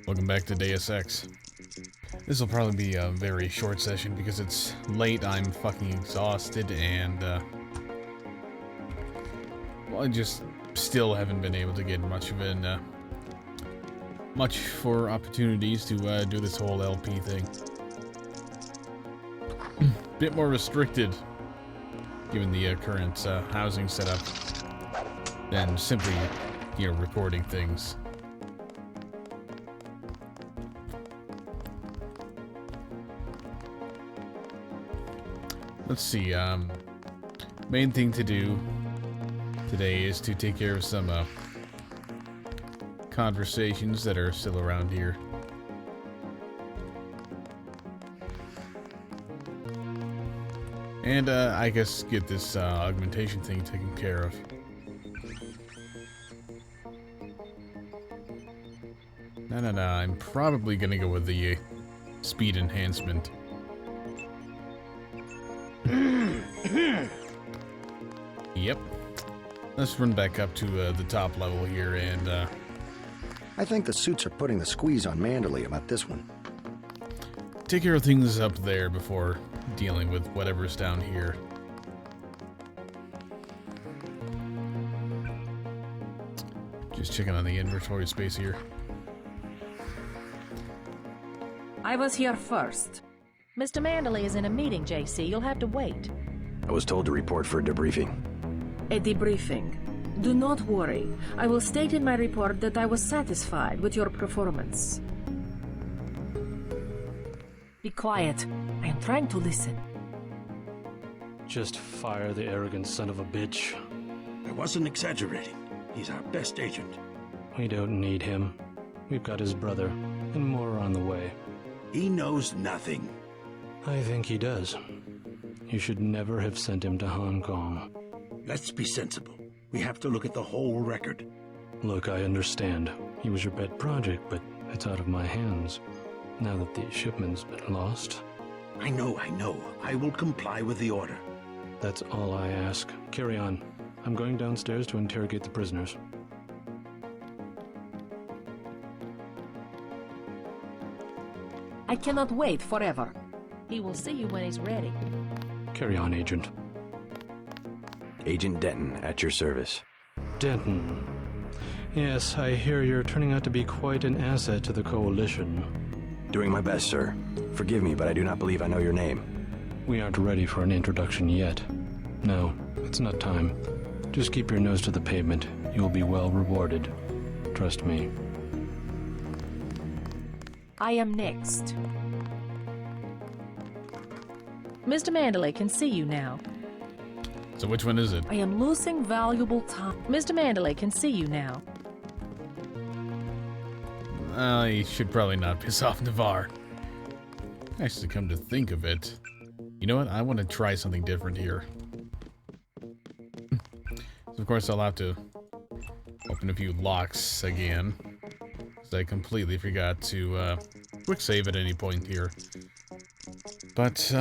Welcome back to Deus Ex. This will probably be a very short session because it's late, I'm fucking exhausted, and well, I just still haven't been able to get much for opportunities to do this whole LP thing. Bit more restricted, given the current housing setup, than simply, recording things. Let's see, main thing to do today is to take care of some conversations that are still around here. And I guess get this augmentation thing taken care of. No, I'm probably gonna go with the speed enhancement. Yep. Let's run back up to the top level here and I think the suits are putting the squeeze on Manderley about this one. take care of things up there before dealing with whatever's down here. Just checking on the inventory space here. I was here first. Mr. Manderley is in a meeting, JC. You'll have to wait. I was told to report for a debriefing. A debriefing. Do not worry. I will state in my report that I was satisfied with your performance. Be quiet. I am trying to listen. Just fire the arrogant son of a bitch. I wasn't exaggerating. He's our best agent. We don't need him. We've got his brother, and more are on the way. He knows nothing. I think he does. You should never have sent him to Hong Kong. Let's be sensible. We have to look at the whole record. Look, I understand. He was your pet project, but it's out of my hands. Now that the shipment's been lost. I know. I will comply with the order. That's all I ask. Carry on. I'm going downstairs to interrogate the prisoners. I cannot wait forever. He will see you when he's ready. Carry on, Agent. Agent Denton, at your service. Denton. Yes, I hear you're turning out to be quite an asset to the Coalition. Doing my best, sir. Forgive me, but I do not believe I know your name. We aren't ready for an introduction yet. No, it's not time. Just keep your nose to the pavement. You'll be well rewarded. Trust me. I am next. Mr. Manderley can see you now. So which one is it? I am losing valuable time. Mr. Manderley can see you now. I should probably not piss off Navarre. Actually, come to think of it, you know what? I want to try something different here. So of course, I'll have to open a few locks again, because I completely forgot to quick save at any point here. But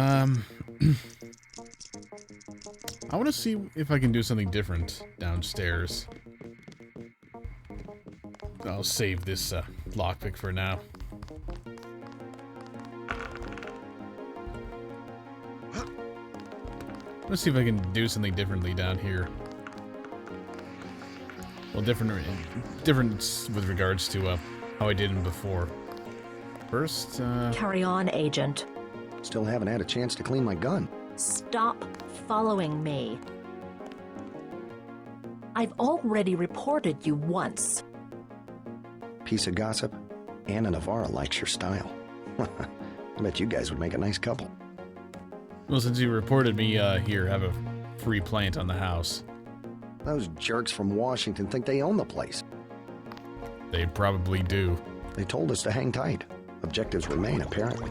I want to see if I can do something different downstairs. I'll save this lockpick for now. Let's see if I can do something differently down here. Well, different with regards to how I did them before. First, Carry on, Agent. Still haven't had a chance to clean my gun. Stop following me. I've already reported you once. Piece of gossip. Anna Navarra likes your style. I bet you guys would make a nice couple. well, since you reported me, here, have a free plant on the house. Those jerks from Washington think they own the place. They probably do. They told us to hang tight. Objectives remain, apparently.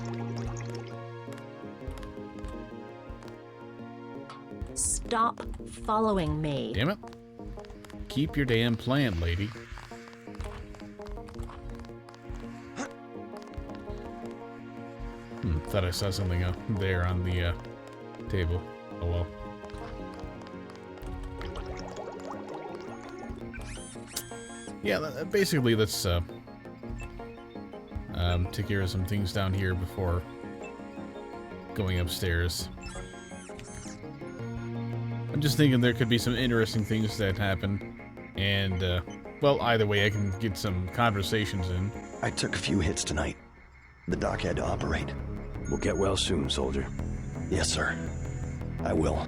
Stop following me. Damn it. Keep your damn plant, lady. Thought I saw something up there on the table. Oh well. Yeah, basically let's Take care of some things down here before going upstairs. I'm just thinking there could be some interesting things that happen, and, well, either way, I can get some conversations in. I took a few hits tonight. The doc had to operate. We'll get well soon, soldier. Yes, sir. I will.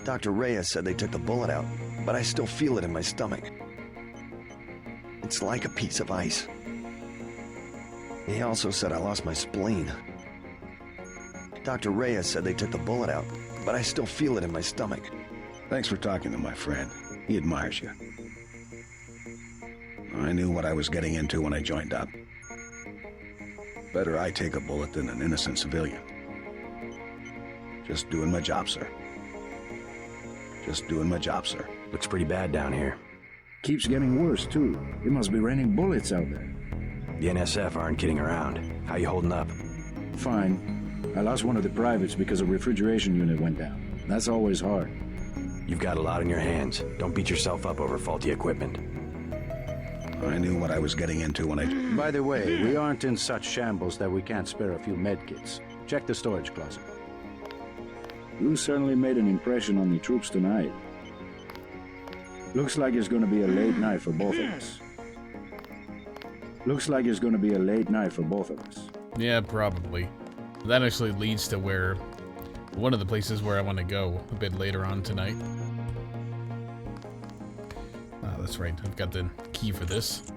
Dr. Reyes said they took the bullet out, but I still feel it in my stomach. It's like a piece of ice. He also said I lost my spleen. Dr. Reyes said they took the bullet out, but I still feel it in my stomach. Thanks for talking to my friend. He admires you. I knew what I was getting into when I joined up. Better I take a bullet than an innocent civilian. Just doing my job, sir. Just doing my job, sir. Looks pretty bad down here. Keeps getting worse, too. It must be raining bullets out there. The NSF aren't kidding around. How you holding up? Fine. I lost one of the privates because a refrigeration unit went down. That's always hard. You've got a lot on your hands. Don't beat yourself up over faulty equipment. I knew what I was getting into when I... By the way, we aren't in such shambles that we can't spare a few medkits. Check the storage closet. You certainly made an impression on the troops tonight. Looks like it's going to be a late night for both of us. Looks like it's going to be a late night for both of us. Yeah, probably. That actually leads to where... one of the places where I want to go a bit later on tonight. Ah, that's right. I've got the key for this.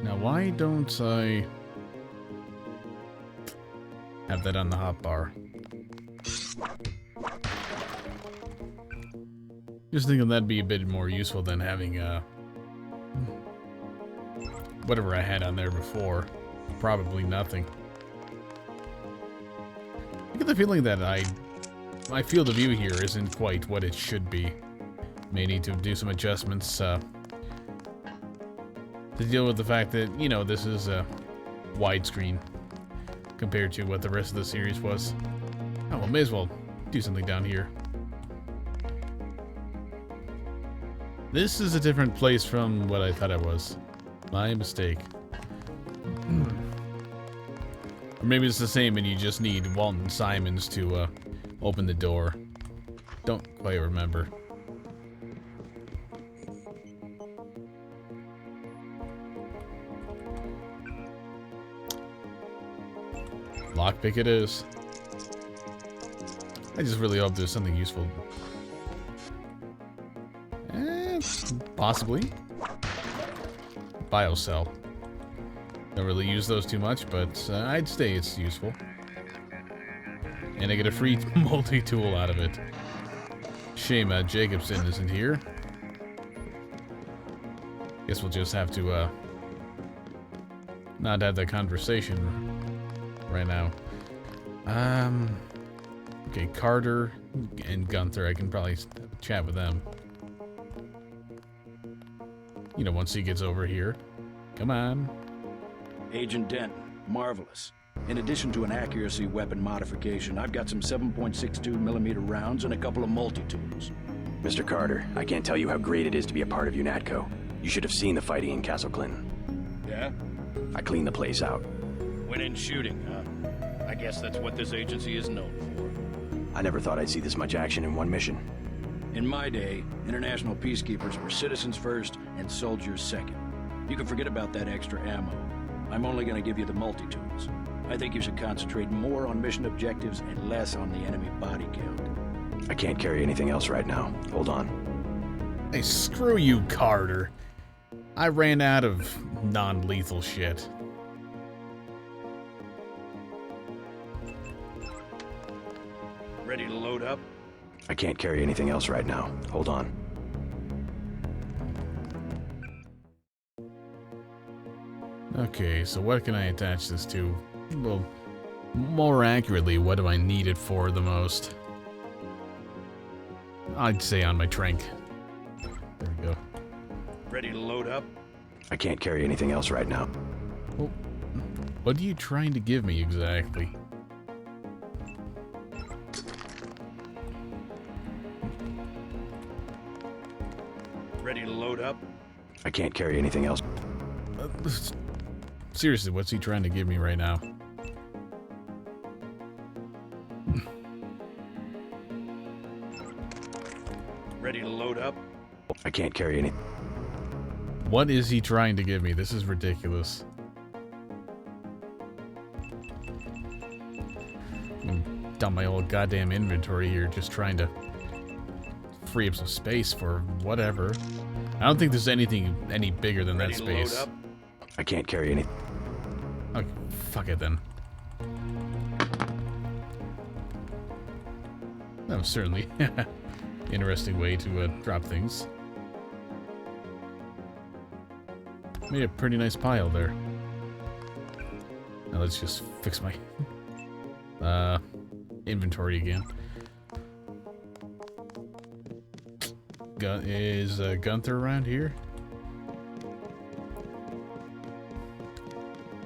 Now, why don't I have that on the hotbar? Just thinking that'd be a bit more useful than having whatever I had on there before. Probably nothing. I get the feeling that my field of view here isn't quite what it should be. May need to do some adjustments to deal with the fact that, you know, this is a widescreen compared to what the rest of the series was. Oh, well, may as well do something down here. This is a different place from what I thought it was. My mistake. Or maybe it's the same and you just need Walton Simons to open the door. Don't quite remember. Lockpick it is. I just really hope there's something useful. Possibly. Biocell. Don't really use those too much, but I'd say it's useful. And I get a free multi-tool out of it. Shame Jacobson isn't here. Guess we'll just have to not have that conversation right now. Okay, Carter and Gunther, I can probably chat with them. You know, once he gets over here. Come on. Agent Denton, marvelous. In addition to an accuracy weapon modification, I've got some 7.62mm rounds and a couple of multi-tools. Mr. Carter, I can't tell you how great it is to be a part of UNATCO. You should have seen the fighting in Castle Clinton. Yeah? I cleaned the place out. Went in shooting, huh? I guess that's what this agency is known for. I never thought I'd see this much action in one mission. In my day, international peacekeepers were citizens first and soldiers second. You can forget about that extra ammo. I'm only going to give you the multi-tools. I think you should concentrate more on mission objectives and less on the enemy body count. I can't carry anything else right now. Hold on. Hey, screw you, Carter. I ran out of non-lethal shit. Ready to load up? I can't carry anything else right now. Hold on. Okay, so what can I attach this to? Well, more accurately, what do I need it for the most? I'd say on my trank. There we go. Ready to load up? I can't carry anything else right now. Well, what are you trying to give me exactly? load up? I can't carry anything else. Seriously, what's he trying to give me right now? Ready to load up? I can't carry any. What is he trying to give me? This is ridiculous. Dump my whole goddamn inventory here, just trying to free up some space for whatever. I don't think there's anything any bigger than that space. Load up? I can't carry any. Okay, fuck it then. That was certainly interesting way to drop things. Made a pretty nice pile there. Now let's just fix my inventory again. Is Gunther around here?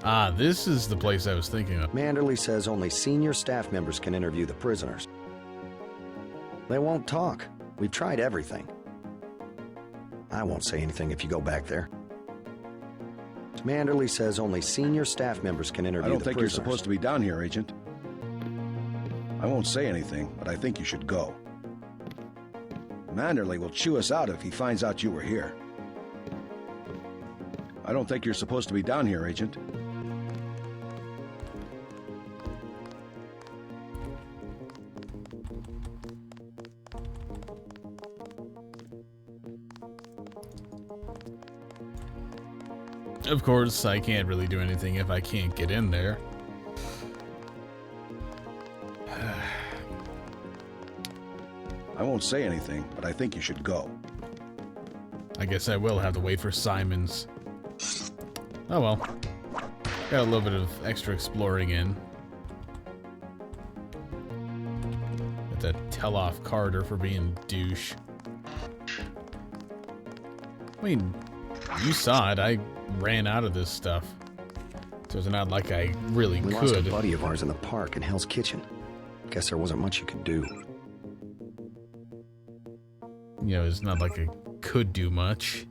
Ah, this is the place I was thinking of. Manderley says only senior staff members can interview the prisoners. They won't talk. We've tried everything. I won't say anything if you go back there. Manderley says only senior staff members can interview the prisoners. I don't think you're supposed to be down here, Agent. I won't say anything, but I think you should go. Manderley will chew us out if he finds out you were here. I don't think you're supposed to be down here, Agent. Of course, I can't really do anything if I can't get in there. I won't say anything, but I think you should go. I guess I will have to wait for Simons. Oh well. Got a little bit of extra exploring in. Got to tell off Carter for being a douche. I mean, you saw it. I ran out of this stuff. So it's not like I really We could. lost a buddy of ours in the park in Hell's Kitchen. Guess there wasn't much you could do. You know, it's not like I could do much.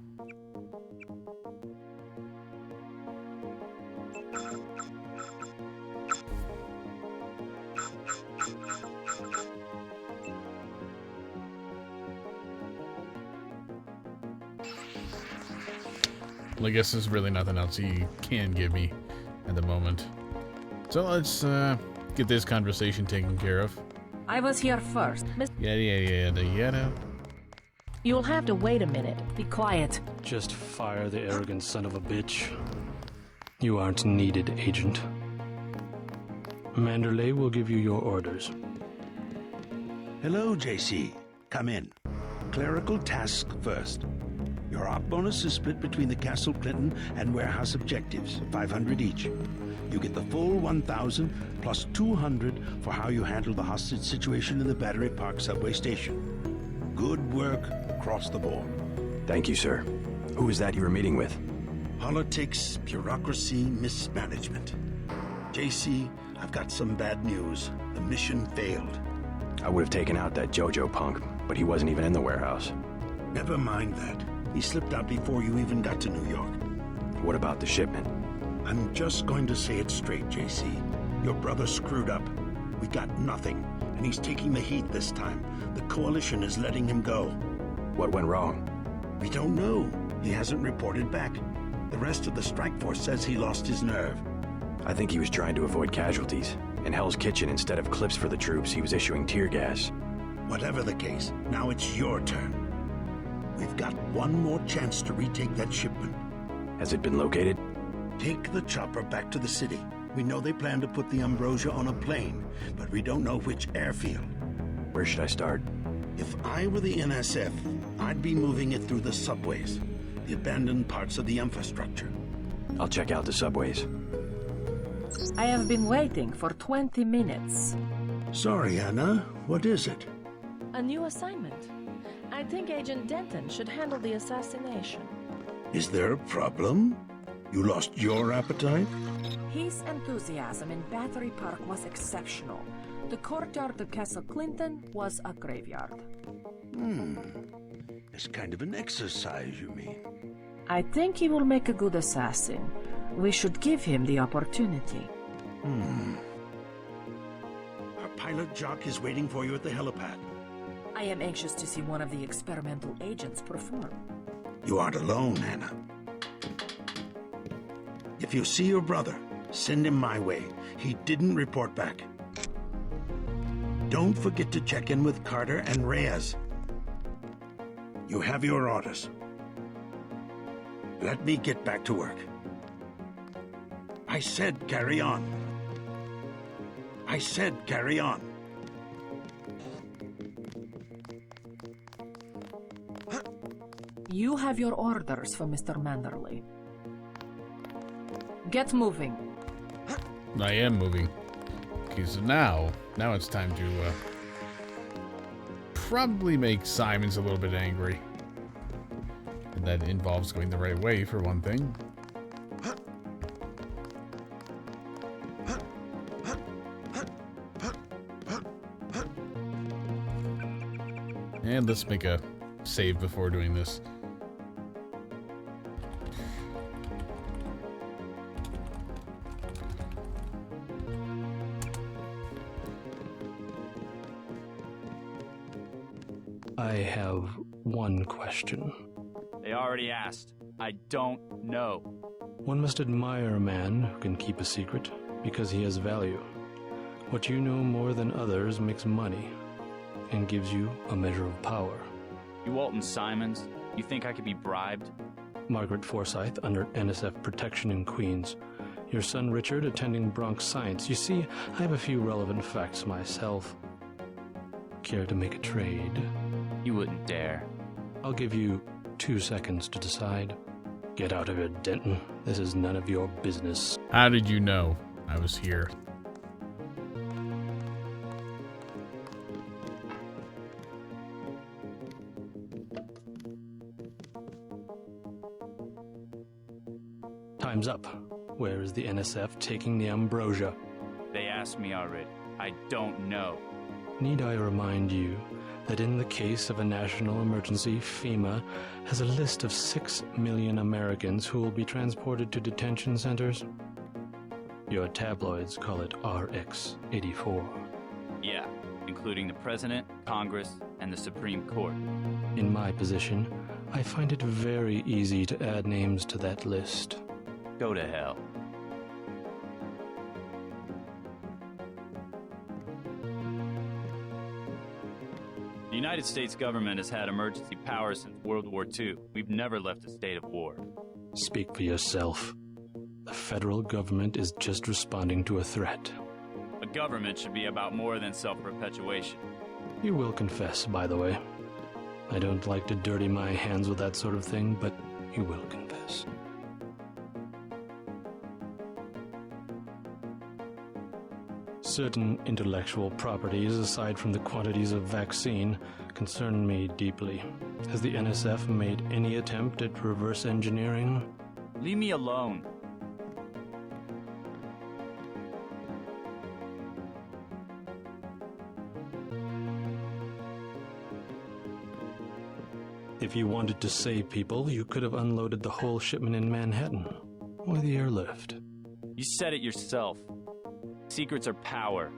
Well, I guess there's really nothing else he can give me at the moment. So let's get this conversation taken care of. I was here first. Yada. You'll have to wait a minute. Be quiet. Just fire the arrogant son of a bitch. You aren't needed, Agent. Manderley will give you your orders. Hello, JC. Come in. Clerical task first. Your op bonus is split between the Castle Clinton and warehouse objectives, 500 each. You get the full 1,000 plus 200 for how you handle the hostage situation in the Battery Park subway station. Good work across the board. Thank you, sir. Who is that you were meeting with? Politics, bureaucracy, mismanagement. JC, I've got some bad news. The mission failed. I would have taken out that JoJo punk, but he wasn't even in the warehouse. Never mind that. He slipped out before you even got to New York. What about the shipment? I'm just going to say it straight, JC. Your brother screwed up. We got nothing, and he's taking the heat this time. The Coalition is letting him go. What went wrong? We don't know. He hasn't reported back. The rest of the strike force says he lost his nerve. I think he was trying to avoid casualties. In Hell's Kitchen, instead of clips for the troops, he was issuing tear gas. Whatever the case, now it's your turn. We've got one more chance to retake that shipment. Has it been located? Take the chopper back to the city. We know they plan to put the Ambrosia on a plane, but we don't know which airfield. Where should I start? If I were the NSF, I'd be moving it through the subways, the abandoned parts of the infrastructure. I'll check out the subways. I have been waiting for 20 minutes. Sorry, Anna. What is it? A new assignment. I think Agent Denton should handle the assassination. Is there a problem? You lost your appetite? His enthusiasm in Battery Park was exceptional. The courtyard of Castle Clinton was a graveyard. It's kind of an exercise, you mean? I think he will make a good assassin. We should give him the opportunity. Our pilot Jock is waiting for you at the helipad. I am anxious to see one of the experimental agents perform. You aren't alone, Hannah. If you see your brother, send him my way. He didn't report back. Don't forget to check in with Carter and Reyes. You have your orders. Let me get back to work. I said carry on. I said carry on. You have your orders for Mr. Manderley. Get moving. I am moving. Okay, so now it's time to probably make Simons a little bit angry. And that involves going the right way, for one thing. And let's make a save before doing this. I have one question. They already asked. I don't know. One must admire a man who can keep a secret because he has value. What you know more than others makes money and gives you a measure of power. You Walton Simons, you think I could be bribed? Margaret Forsyth under NSF protection in Queens. Your son Richard attending Bronx Science. You see, I have a few relevant facts myself. Care to make a trade? You wouldn't dare. I'll give you 2 seconds to decide. Get out of here, Denton. This is none of your business. How did you know I was here? Time's up. Where is the NSF taking the ambrosia? They asked me already. I don't know. Need I remind you that in the case of a national emergency, FEMA has a list of 6 million Americans who will be transported to detention centers? Your tabloids call it RX-84. Yeah, including the President, Congress, and the Supreme Court. In my position, I find it very easy to add names to that list. Go to hell. The United States government has had emergency power since World War II. We've never left a state of war. Speak for yourself. The federal government is just responding to a threat. A government should be about more than self-perpetuation. You will confess, by the way. I don't like to dirty my hands with that sort of thing, but you will confess. Certain intellectual properties, aside from the quantities of vaccine, concern me deeply. Has the NSF made any attempt at reverse engineering? Leave me alone. If you wanted to save people, you could have unloaded the whole shipment in Manhattan, or the airlift. You said it yourself. Secrets are power.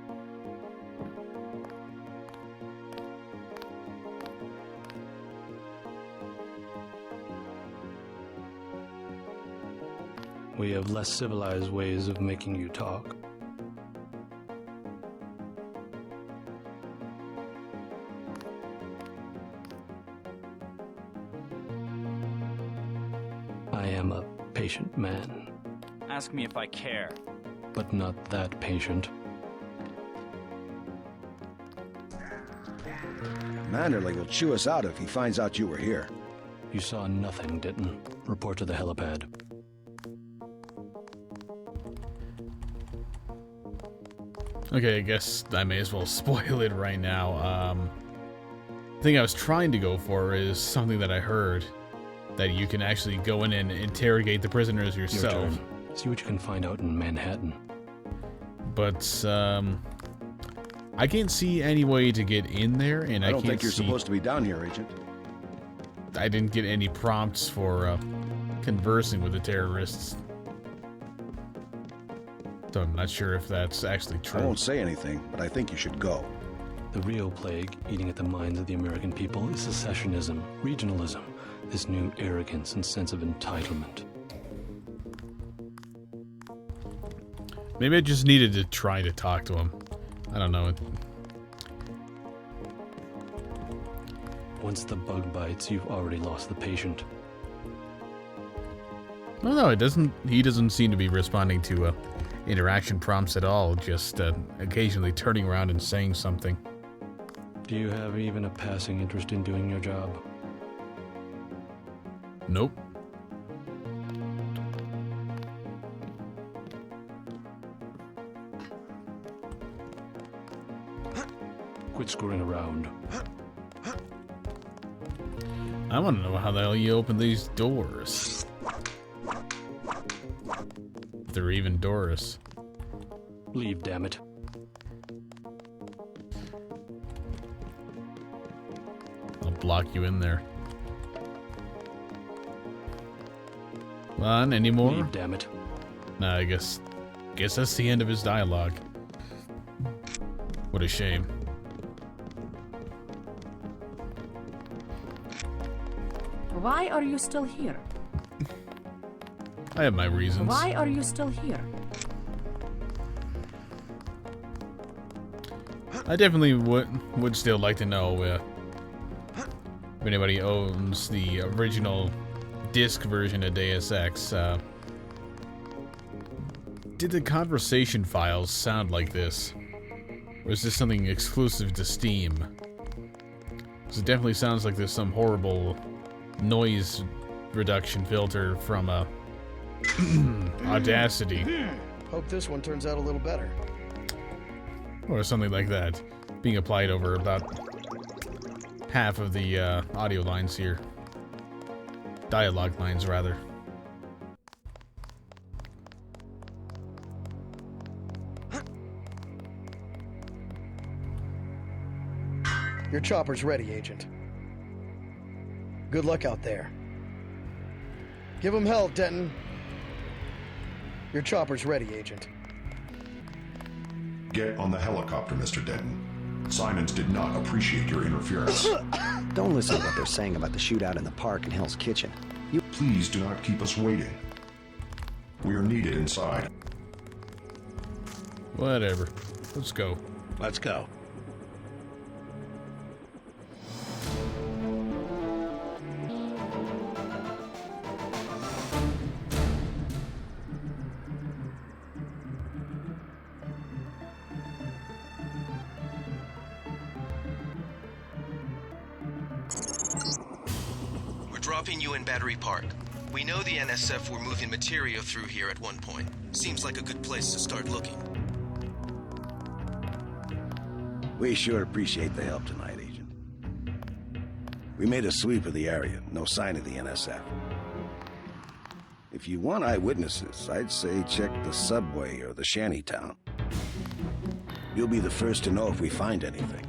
We have less civilized ways of making you talk. I am a patient man. Ask me if I care. But not that patient. Manderley will chew us out if he finds out you were here. You saw nothing, Denton. Report to the helipad. Okay, I guess I may as well spoil it right now. The thing I was trying to go for is something that I heard, that you can actually go in and interrogate the prisoners yourself. Your turn. See what you can find out in Manhattan. But, I can't see any way to get in there, and I don't can't think you're see... supposed to be down here, Agent. I didn't get any prompts for conversing with the terrorists. So I'm not sure if that's actually true. I won't say anything, but I think you should go. The real plague eating at the minds of the American people is secessionism, regionalism, this new arrogance and sense of entitlement. Maybe I just needed to try to talk to him. I don't know. Once the bug bites, you've already lost the patient. Well, no, it doesn't. He doesn't seem to be responding to interaction prompts at all. Just occasionally turning around and saying something. Do you have even a passing interest in doing your job? Nope. Quit screwing around. I want to know how the hell you open these doors. If they're even doors. Leave, damn it. I'll block you in there. Come on, any more? Leave, damn it. Nah, I guess that's the end of his dialogue. What a shame. Why are you still here? I have my reasons. Why are you still here? I definitely would still like to know if anybody owns the original disc version of Deus Ex. Did the conversation files sound like this? Or is this something exclusive to Steam? Because it definitely sounds like there's some horrible noise reduction filter from Audacity. Hope this one turns out a little better. Or something like that. Being applied over about half of the audio lines here. Dialogue lines, rather. Your chopper's ready, Agent. Good luck out there. Give him hell, Denton. Your chopper's ready, Agent. Get on the helicopter, Mr. Denton. Simons did not appreciate your interference. Don't listen to what they're saying about the shootout in the park and Hell's Kitchen. Please do not keep us waiting. We are needed inside. Whatever. Let's go. Let's go. Dropping you in Battery Park. We know the NSF were moving material through here at one point. Seems like a good place to start looking. We sure appreciate the help tonight, Agent. We made a sweep of the area. No sign of the NSF. If you want eyewitnesses, I'd say check the subway or the shantytown. You'll be the first to know if we find anything.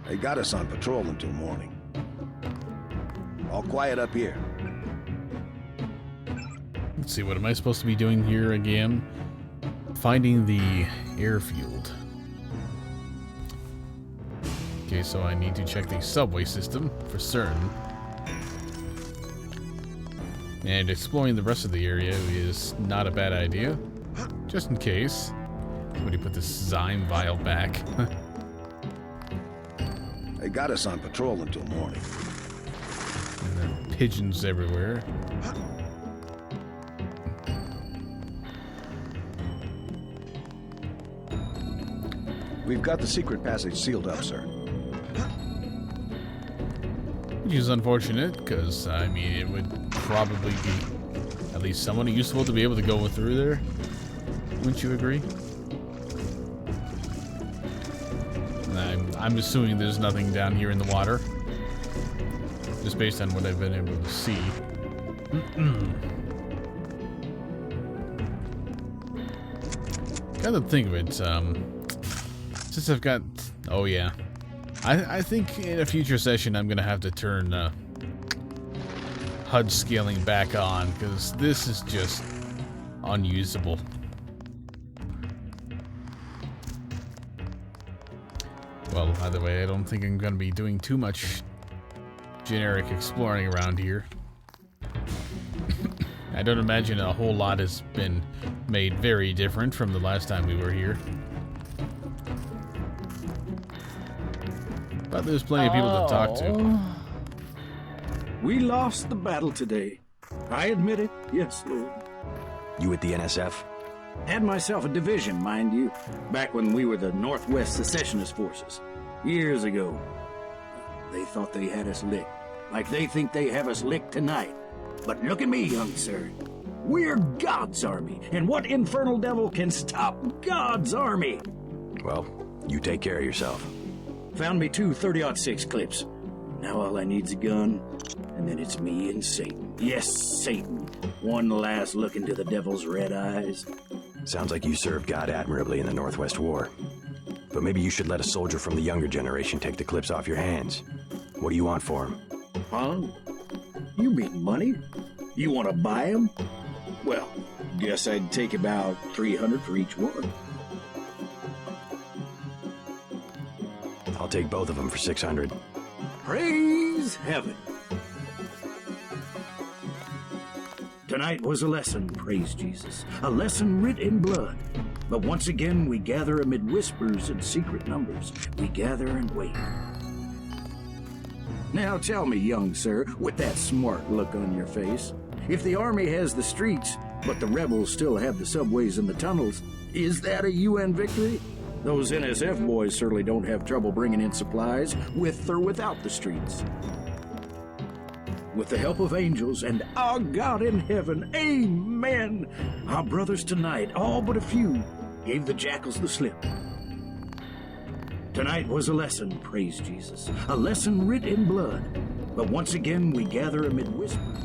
They got us on patrol until morning. All quiet up here. Let's see, what am I supposed to be doing here again? Finding the airfield. Okay, so I need to check the subway system for certain. And exploring the rest of the area is not a bad idea. Just in case. Somebody put this Zyme vial back. They got us on patrol until morning. And there are pigeons everywhere. We've got the secret passage sealed up, sir. Which is unfortunate, because, I mean, it would probably be at least somewhat useful to be able to go through there. Wouldn't you agree? I'm assuming there's nothing down here in the water. Just based on what I've been able to see. Kind of think of it, since I've got... Oh yeah. I think in a future session I'm going to have to turn HUD scaling back on, because this is just unusable. Well, either way, I don't think I'm going to be doing too much generic exploring around here. I don't imagine a whole lot has been made very different from the last time we were here. But there's plenty of people to talk to. We lost the battle today. I admit it. Yes, Lord. You with the NSF? Had myself a division, mind you, back when we were the Northwest Secessionist Forces. Years ago. They thought they had us licked. Like they think they have us licked tonight. But look at me, young sir. We're God's army. And what infernal devil can stop God's army? Well, you take care of yourself. Found me 2 30-06 clips. Now all I need's a gun, and then it's me and Satan. Yes, Satan. One last look into the devil's red eyes. Sounds like you served God admirably in the Northwest War. But maybe you should let a soldier from the younger generation take the clips off your hands. What do you want for him? Huh? You mean money? You want to buy them? Well, guess I'd take about 300 for each one. I'll take both of them for 600. Praise heaven. Tonight was a lesson, praise Jesus. A lesson writ in blood. But once again we gather amid whispers and secret numbers. We gather and wait. Now tell me, young sir, with that smart look on your face, if the army has the streets, but the rebels still have the subways and the tunnels, is that a UN victory? Those NSF boys certainly don't have trouble bringing in supplies, with or without the streets. With the help of angels and our God in heaven, amen, our brothers tonight, all but a few, gave the jackals the slip. Tonight was a lesson, praise Jesus, a lesson writ in blood. But once again we gather amid whispers.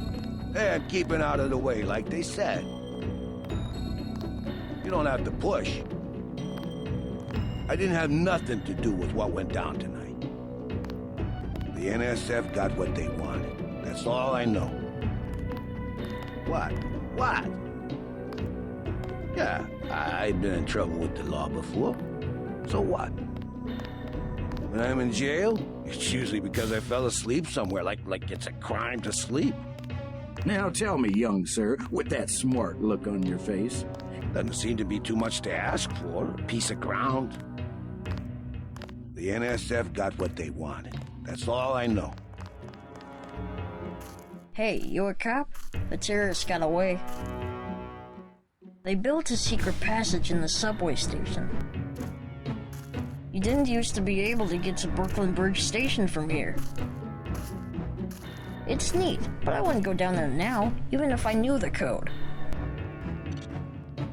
And keeping out of the way, like they said. You don't have to push. I didn't have nothing to do with what went down tonight. The NSF got what they wanted. That's all I know. What? What? Yeah, I've been in trouble with the law before. So what? When I'm in jail, it's usually because I fell asleep somewhere, like it's a crime to sleep. Now tell me, young sir, with that smart look on your face. Doesn't seem to be too much to ask for, a piece of ground. The NSF got what they wanted. That's all I know. Hey, you a cop? The terrorists got away. They built a secret passage in the subway station. You didn't used to be able to get to Brooklyn Bridge Station from here. It's neat, but I wouldn't go down there now, even if I knew the code.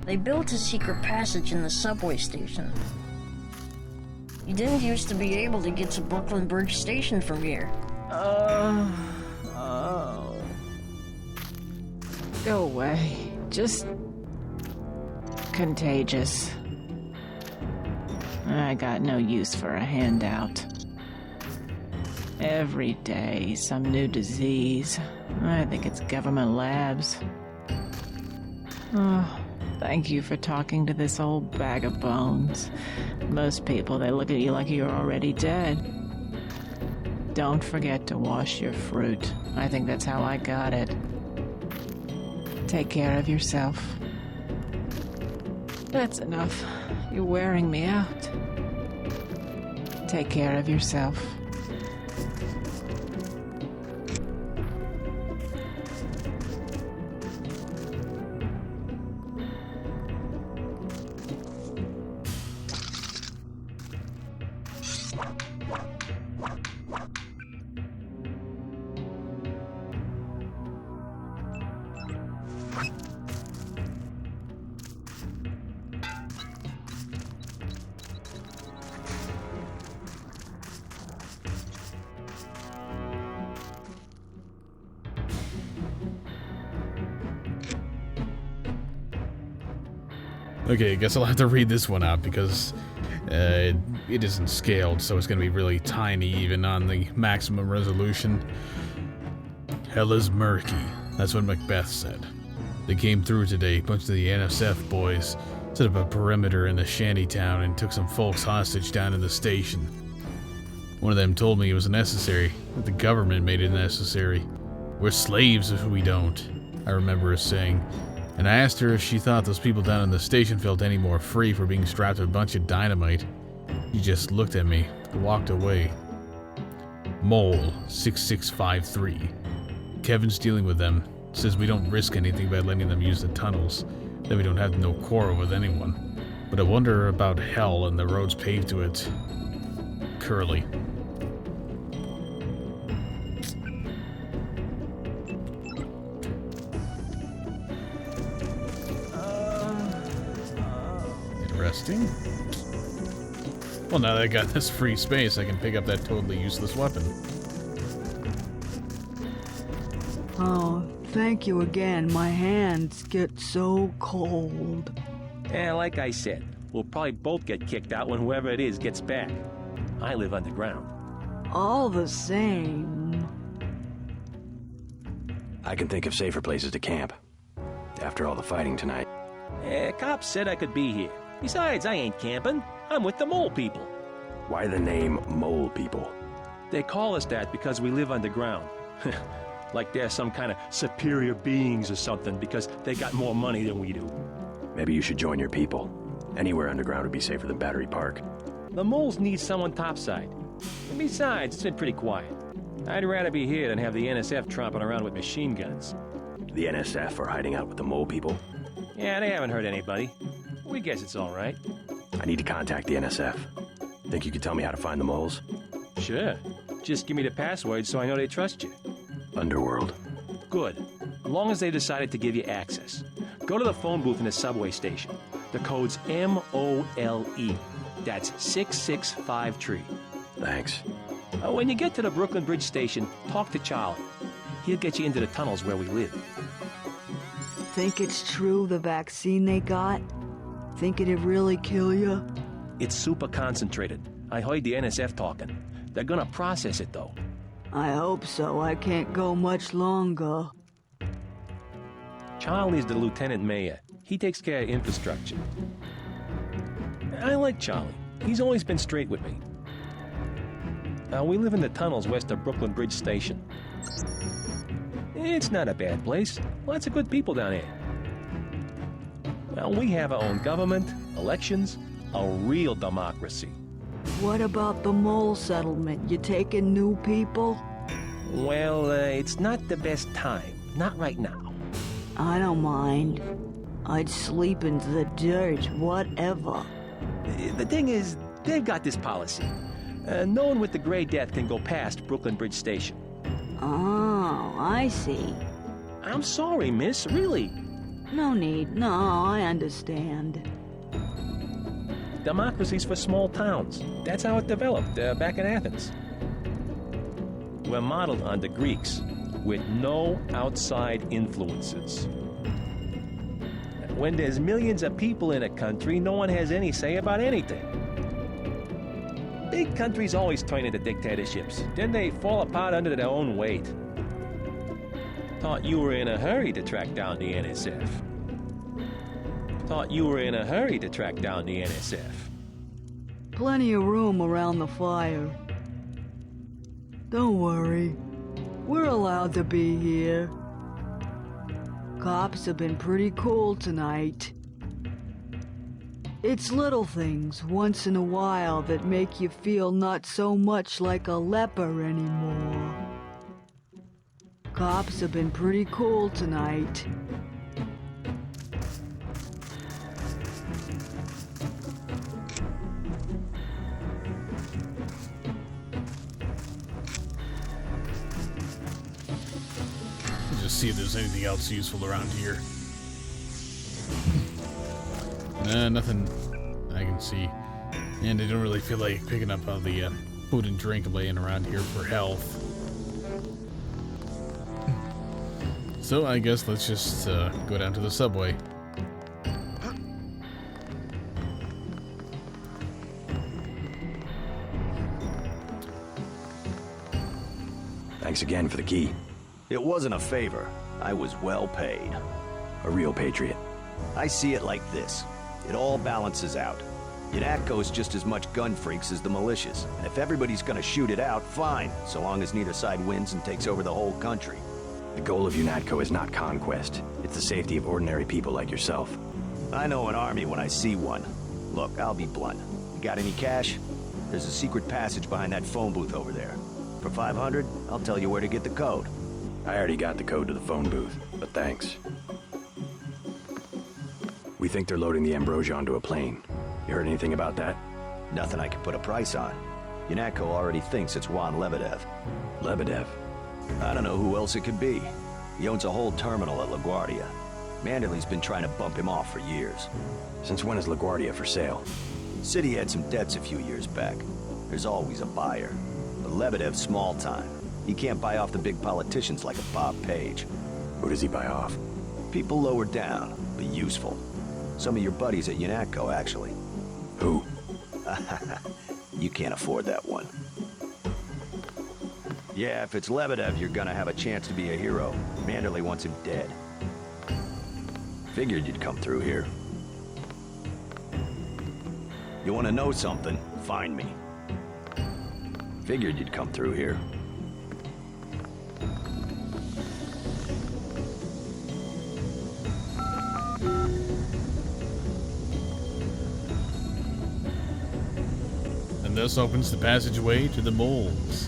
They built a secret passage in the subway station. You didn't used to be able to get to Brooklyn Bridge Station from here. Oh. Go away. Just contagious. I got no use for a handout. Every day, some new disease. I think it's government labs. Oh, thank you for talking to this old bag of bones. Most people, they look at you like you're already dead. Don't forget to wash your fruit. I think that's how I got it. Take care of yourself. That's enough. You're wearing me out. Take care of yourself. Okay, I guess I'll have to read this one out because It isn't scaled, so it's going to be really tiny even on the maximum resolution. Hell is murky. That's what Macbeth said. They came through today, a bunch of the NSF boys, set up a perimeter in the shantytown and took some folks hostage down in the station. One of them told me it was necessary, that the government made it necessary. We're slaves if we don't, I remember her saying. And I asked her if she thought those people down in the station felt any more free for being strapped to a bunch of dynamite. She just looked at me, walked away. Mole 6653. Kevin's dealing with them. Says we don't risk anything by letting them use the tunnels. Then we don't have no quarrel with anyone. But I wonder about hell and the roads paved to it. Curly. Interesting. Well, now that I got this free space, I can pick up that totally useless weapon. Oh, thank you again. My hands get so cold. Yeah, like I said, we'll probably both get kicked out when whoever it is gets back. I live underground. All the same. I can think of safer places to camp. After all the fighting tonight. Cops said I could be here. Besides, I ain't camping. I'm with the mole people. Why the name Mole People? They call us that because we live underground. Like they're some kind of superior beings or something because they got more money than we do. Maybe you should join your people. Anywhere underground would be safer than Battery Park. The moles need someone topside. And besides, it's been pretty quiet. I'd rather be here than have the NSF tromping around with machine guns. The NSF are hiding out with the Mole People? Yeah, they haven't hurt anybody. We guess it's all right. I need to contact the NSF. Think you could tell me how to find the moles? Sure. Just give me the password so I know they trust you. Underworld. Good. As long as they decided to give you access. Go to the phone booth in the subway station. The code's MOLE. That's 6653. Thanks. When you get to the Brooklyn Bridge station, talk to Charlie. He'll get you into the tunnels where we live. Think it's true, the vaccine they got? Think it'd really kill you? It's super concentrated. I heard the NSF talking. They're gonna process it, though. I hope so. I can't go much longer. Charlie's the lieutenant mayor. He takes care of infrastructure. I like Charlie. He's always been straight with me. We live in the tunnels west of Brooklyn Bridge Station. It's not a bad place. Lots of good people down here. We have our own government, elections, a real democracy. What about the mole settlement? You taking new people? Well, it's not the best time. Not right now. I don't mind. I'd sleep into the dirt, whatever. The thing is, they've got this policy. No one with the Gray Death can go past Brooklyn Bridge Station. Oh, I see. I'm sorry, miss, really. No need. No, I understand. Democracy's for small towns. That's how it developed back in Athens. We're modeled on the Greeks, with no outside influences. When there's millions of people in a country, no one has any say about anything. Big countries always turn into dictatorships. Then they fall apart under their own weight. Thought you were in a hurry to track down the NSF. Thought you were in a hurry to track down the NSF. Plenty of room around the fire. Don't worry. We're allowed to be here. Cops have been pretty cool tonight. It's little things once in a while that make you feel not so much like a leper anymore. Cops have been pretty cool tonight. Just see if there's anything else useful around here. Nah, nothing I can see. And I don't really feel like picking up all the food and drink laying around here for health. So I guess let's just go down to the subway. Thanks again for the key. It wasn't a favor. I was well paid. A real patriot. I see it like this. It all balances out. UNATCO's just as much gun freaks as the militias. And if everybody's gonna shoot it out, fine, so long as neither side wins and takes over the whole country. The goal of UNATCO is not conquest. It's the safety of ordinary people like yourself. I know an army when I see one. Look, I'll be blunt. You got any cash? There's a secret passage behind that phone booth over there. For 500, I'll tell you where to get the code. I already got the code to the phone booth, but thanks. We think they're loading the Ambrosia onto a plane. You heard anything about that? Nothing I can put a price on. UNATCO already thinks it's Juan Lebedev. Lebedev? I don't know who else it could be. He owns a whole terminal at LaGuardia. Manderley's been trying to bump him off for years. Since when is LaGuardia for sale? City had some debts a few years back. There's always a buyer. But Lebedev's small time. He can't buy off the big politicians like a Bob Page. Who does he buy off? People lower down, but useful. Some of your buddies at UNATCO, actually. Who? You can't afford that one. Yeah, if it's Lebedev, you're gonna have a chance to be a hero. Manderley wants him dead. Figured you'd come through here. You wanna know something? Find me. Figured you'd come through here. And this opens the passageway to the moles.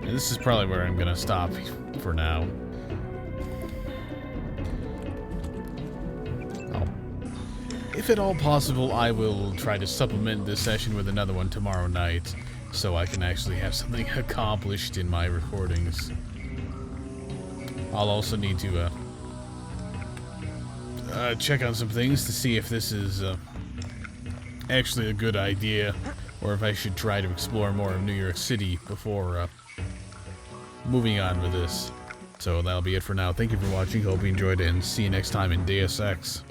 And this is probably where I'm gonna stop for now. If at all possible, I will try to supplement this session with another one tomorrow night, so I can actually have something accomplished in my recordings. I'll also need to check on some things to see if this is actually a good idea, or if I should try to explore more of New York City before moving on with this. So that'll be it for now. Thank you for watching. Hope you enjoyed it, and see you next time in Deus Ex.